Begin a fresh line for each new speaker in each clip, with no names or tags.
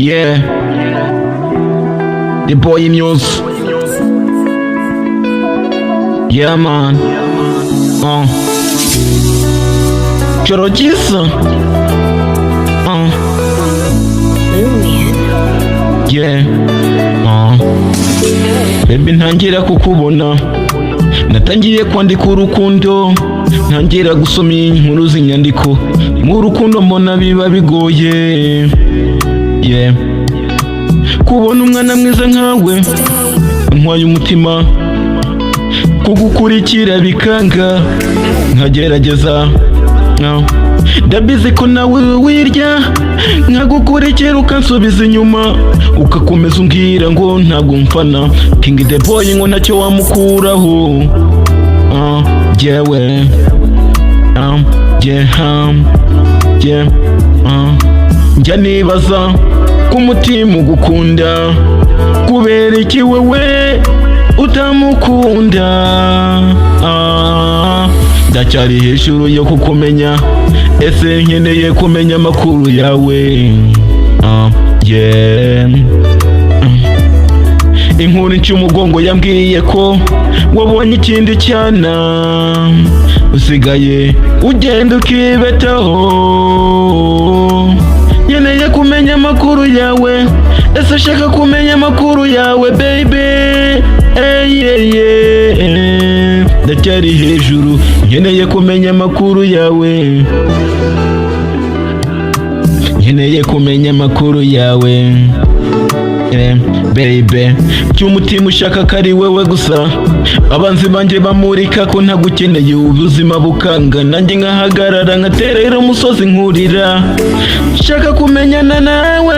Yeah, the boy news. Yeah man. Chorogisa. Yeah. Baby ntangira kukubona, natangiye kwandika urukundo, ntangira gusoma inkuru z'inyandiko, mu rukundo mbona biba bigoye. Yeah. Kubona umwana mwiza nkawe ntwaye umutima, kugukurikira bikanga nkagerageza. Ndabizi ko nawe wirya, nkagukurikira ukansubiza inyuma, ukakomeza umbwira ngo ntabwo mfana. King the boy ngo ntacyo wamukuraho. Jewe njya nibaza ku mutima ugukunda, kubera iki wewe utamukunda. Ndacyari hejuru yo kukumenya, ese nkeneye kumenya amakuru yawe. Inkuru cy'umugongo yambwiye ko wabonye ikindi cyana, usigaye ugenda ukibetaho. Nkeneye kumenya amakuru yawe, ese shaka kumenya amakuru yawe baby. Ndacyari hejuru, nkeneye kumenya amakuru yawe, nkeneye kumenya amakuru yawe. Baby, cy'umutima ushaka ko ari wewe gusa, abanzi banjye bamurika ko ntagukeneye, ubuzima bukanga, nanjye nkahagarara nkaterera umusozi nkurira. Shaka kumenyana nawe,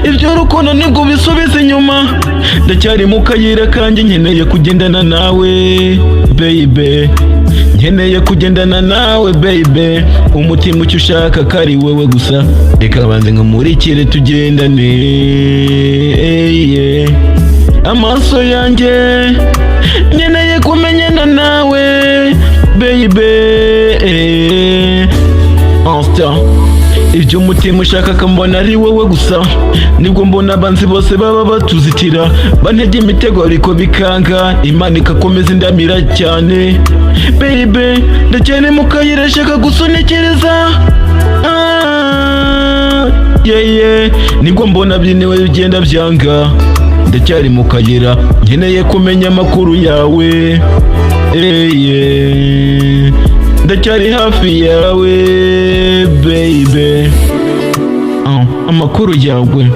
ibyo rukundo nibwo bisubiza inyuma. Ndacyari mu kayira kanjye, nkeneye kugendana nawe baby, nkeneye kugendana nawe baby. Umutima icyo ushaka ko ari wewe gusa, reka banze nkamurikire tugendane. Amaso yanjye nkeneye kumenyana nawe baby. Ibyo umutima ushaka ko mbona ari wowe gusa, nibwo mbona abanzi bose baba batuzitira, bantege imitego ariko bikanga, Imana ikakomeza indamira cyane baby. Ndacyane mu kayira shaka gusunikiriza. Nibwo mbona byinewe bigenda byanga, ndacyari mu kayira, nkeneye kumenya amakuru yawe. Ndacyari hafi yawe baby. Amakuru yawe,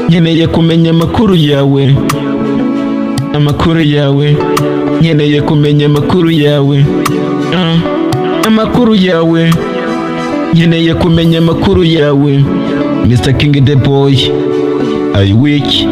nkeneye kumenya amakuru yawe, amakuru yawe, nkeneye kumenya amakuru yawe. Amakuru yawe, nkeneye kumenya amakuru yawe. Mr. King the boy, I wish.